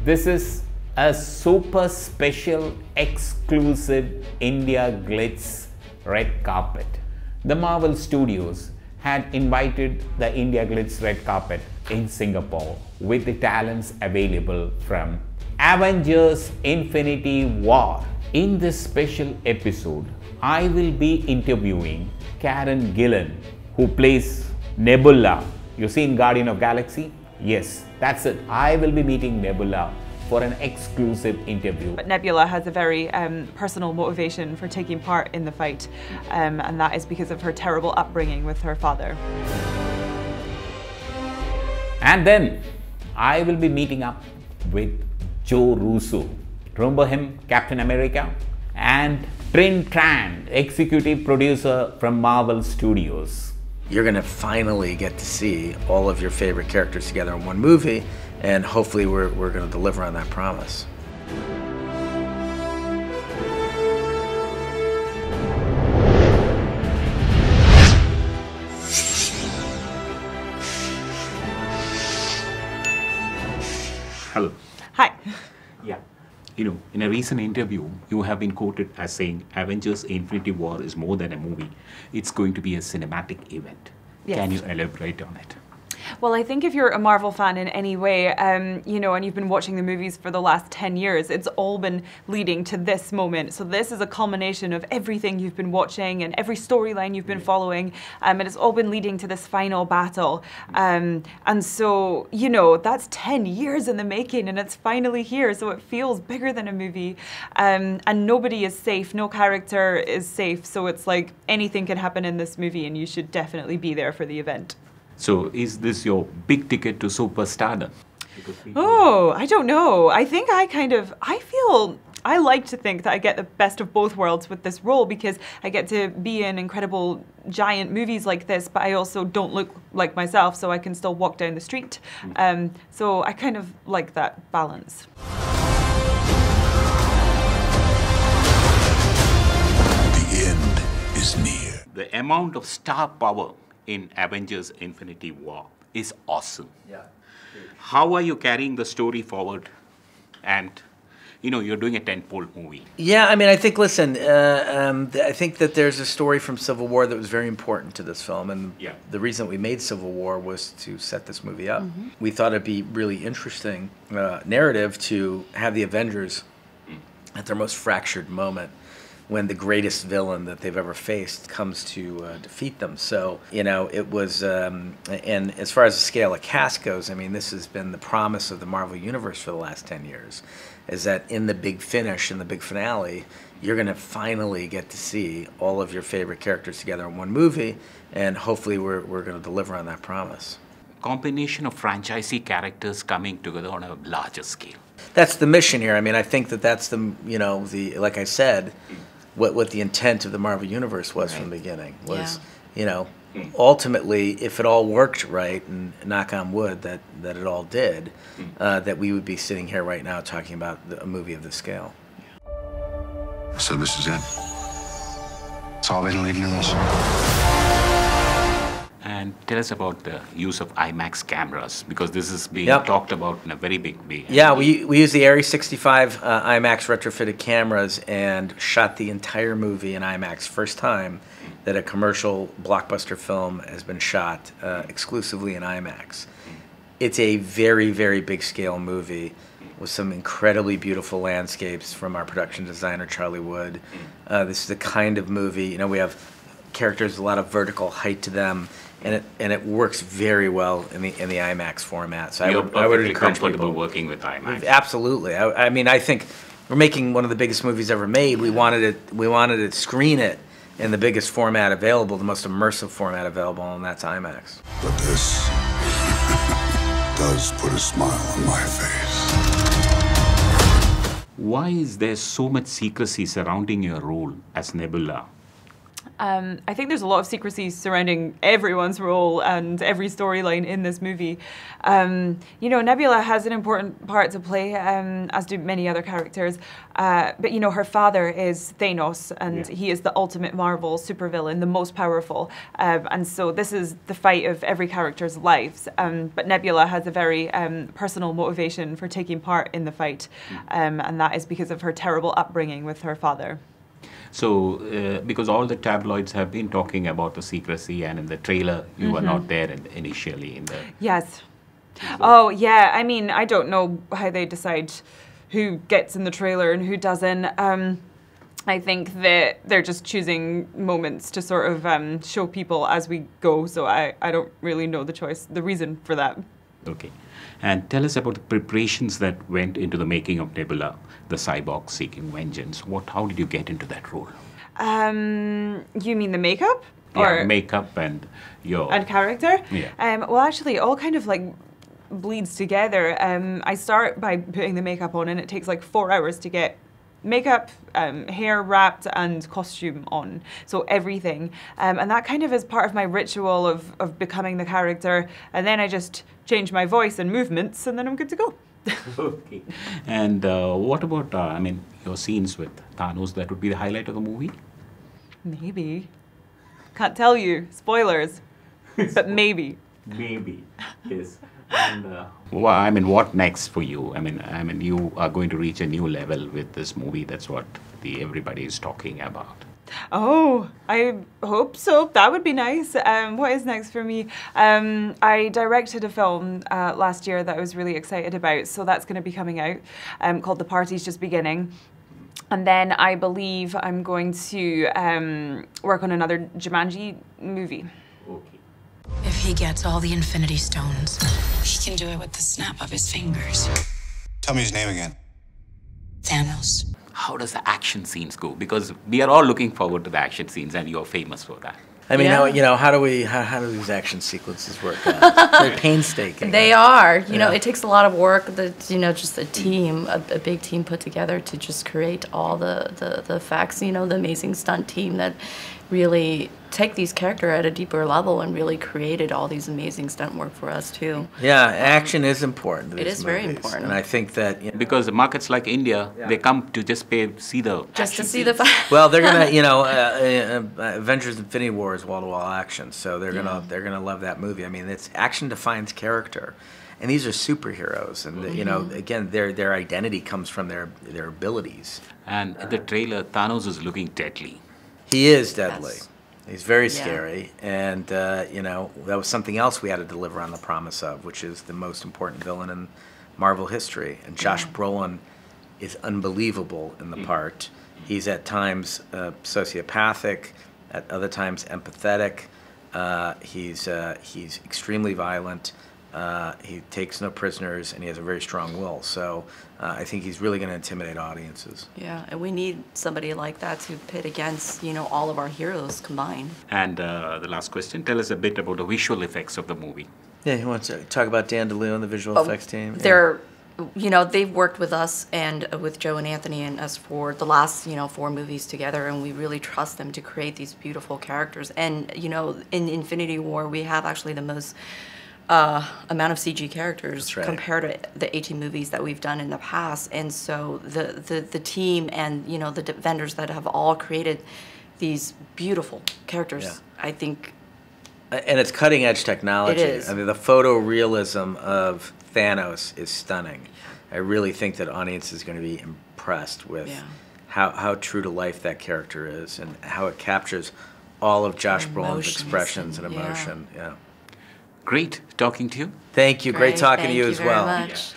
This is a super special exclusive IndiaGlitz red carpet. The Marvel Studios had invited the IndiaGlitz red carpet in Singapore with the talents available from Avengers Infinity War. In this special episode, I will be interviewing Karen Gillan, who plays Nebula. You seen Guardian of Galaxy? Yes, that's it. I will be meeting Nebula for an exclusive interview. But Nebula has a very personal motivation for taking part in the fight, and that is because of her terrible upbringing with her father. And then I will be meeting up with Joe Russo. Remember him, Captain America? And Trin Tran, executive producer from Marvel Studios. You're gonna finally get to see all of your favorite characters together in one movie, and hopefully we're gonna deliver on that promise. Hello. Hi. Yeah. You know, in a recent interview, you have been quoted as saying Avengers Infinity War is more than a movie. It's going to be a cinematic event. Yes. Can you elaborate on it? Well, I think if you're a Marvel fan in any way, you know, and you've been watching the movies for the last 10 years, it's all been leading to this moment. So this is a culmination of everything you've been watching and every storyline you've been following, and it's all been leading to this final battle. And so, you know, that's 10 years in the making, and it's finally here, so it feels bigger than a movie. And nobody is safe, no character is safe, so it's like anything can happen in this movie, and you should definitely be there for the event. So, is this your big ticket to superstardom? Oh, I don't know. I think I like to think that I get the best of both worlds with this role, because I get to be in incredible giant movies like this, but I also don't look like myself, so I can still walk down the street. So I kind of like that balance. The end is near. The amount of star power in Avengers Infinity War is awesome. Yeah. How are you carrying the story forward? And, you know, you're doing a tentpole movie. Yeah, I mean, I think, listen, I think that there's a story from Civil War that was very important to this film, and the reason we made Civil War was to set this movie up. We thought it'd be really interesting narrative to have the Avengers at their most fractured moment, when the greatest villain that they've ever faced comes to defeat them. So, you know, it was, and as far as the scale of cast goes, I mean, this has been the promise of the Marvel Universe for the last 10 years, is that in the big finish, in the big finale, you're gonna finally get to see all of your favorite characters together in one movie, and hopefully we're gonna deliver on that promise. Combination of franchisee characters coming together on a larger scale. That's the mission here. I mean, I think that that's the, you know, the, like I said, what the intent of the Marvel Universe was from the beginning was, you know, ultimately, if it all worked right, and knock on wood that it all did, that we would be sitting here right now talking about a movie of this scale. So this is it. It's all been leading to this. And tell us about the use of IMAX cameras, because this is being talked about in a very big way. Yeah, we use the Ares 65 IMAX retrofitted cameras and shot the entire movie in IMAX. First time that a commercial blockbuster film has been shot exclusively in IMAX. It's a very, very big scale movie with some incredibly beautiful landscapes from our production designer, Charlie Wood. This is the kind of movie, you know, we have characters with a lot of vertical height to them, and it works very well in the IMAX format. So I would encourage people working with IMAX. Absolutely. I mean, I think we're making one of the biggest movies ever made. We wanted to screen it in the biggest format available, the most immersive format available, and that's IMAX. But this does put a smile on my face. Why is there so much secrecy surrounding your role as Nebula? I think there's a lot of secrecy surrounding everyone's role and every storyline in this movie. You know, Nebula has an important part to play, as do many other characters. But, you know, her father is Thanos, and he is the ultimate Marvel supervillain, the most powerful. And so this is the fight of every character's lives. But Nebula has a very personal motivation for taking part in the fight, and that is because of her terrible upbringing with her father. So, because all the tabloids have been talking about the secrecy, and in the trailer, you were not there initially in the... Yes. Oh, yeah. I mean, I don't know how they decide who gets in the trailer and who doesn't. I think that they're just choosing moments to sort of show people as we go, so I don't really know the reason for that. Okay. And tell us about the preparations that went into the making of Nebula, the cyborg seeking vengeance. How did you get into that role? You mean the makeup? Yeah, makeup and your... And character? Yeah. Well, actually, it all kind of like bleeds together. I start by putting the makeup on, and it takes like 4 hours to get makeup, hair wrapped, and costume on. So everything. And that kind of is part of my ritual of becoming the character. And then I just change my voice and movements, and then I'm good to go. Okay. And what about, I mean, your scenes with Thanos? That would be the highlight of the movie? Maybe. Can't tell you. Spoilers. But maybe. Maybe, yes. And, well, I mean, what next for you? I mean, you are going to reach a new level with this movie. That's what everybody is talking about. Oh, I hope so. That would be nice. What is next for me? I directed a film last year that I was really excited about, so that's going to be coming out, called The Party's Just Beginning. And then I believe I'm going to work on another Jumanji movie. Okay. If he gets all the Infinity Stones, he can do it with the snap of his fingers. Tell me his name again. Thanos. How does the action scenes go? Because we are all looking forward to the action scenes, and you're famous for that. I mean, how do these action sequences work out? They're painstaking. They are. You know, it takes a lot of work. Just a team, a big team put together to just create all the effects. You know, the amazing stunt team that really take these characters at a deeper level and really created all these amazing stunt work for us too. Yeah, action is important. It is very important. And I think that because markets like India, they come to just see the well, they're gonna Avengers: Infinity War is wall-to-wall action, so they're gonna love that movie. I mean, it's action defines character, and these are superheroes, and you know, again, their identity comes from their abilities. And in the trailer, Thanos is looking deadly. He is deadly. Yes. He's very scary, and you know, that was something else we had to deliver on the promise of, which is the most important villain in Marvel history. And Josh Brolin is unbelievable in the part. He's at times sociopathic, at other times empathetic. He's extremely violent. He takes no prisoners, and he has a very strong will. So I think he's really going to intimidate audiences. Yeah, and we need somebody like that to pit against, you know, all of our heroes combined. And the last question, tell us a bit about the visual effects of the movie. Yeah, you want to talk about Dan DeLeo and the visual effects team? They're, you know, they've worked with us and with Joe and Anthony and us for the last, 4 movies together, and we really trust them to create these beautiful characters. And, you know, in Infinity War, we have actually the most amount of CG characters compared to the 18 movies that we've done in the past. And so the team and, you know, the vendors that have all created these beautiful characters, I think. And it's cutting edge technology. It is. I mean, the photorealism of Thanos is stunning. I really think that audience is going to be impressed with how true to life that character is and how it captures all of Josh Brolin's expressions and emotion. Yeah. Great talking to you. Thank you. Great talking to you as well. Thank you very much.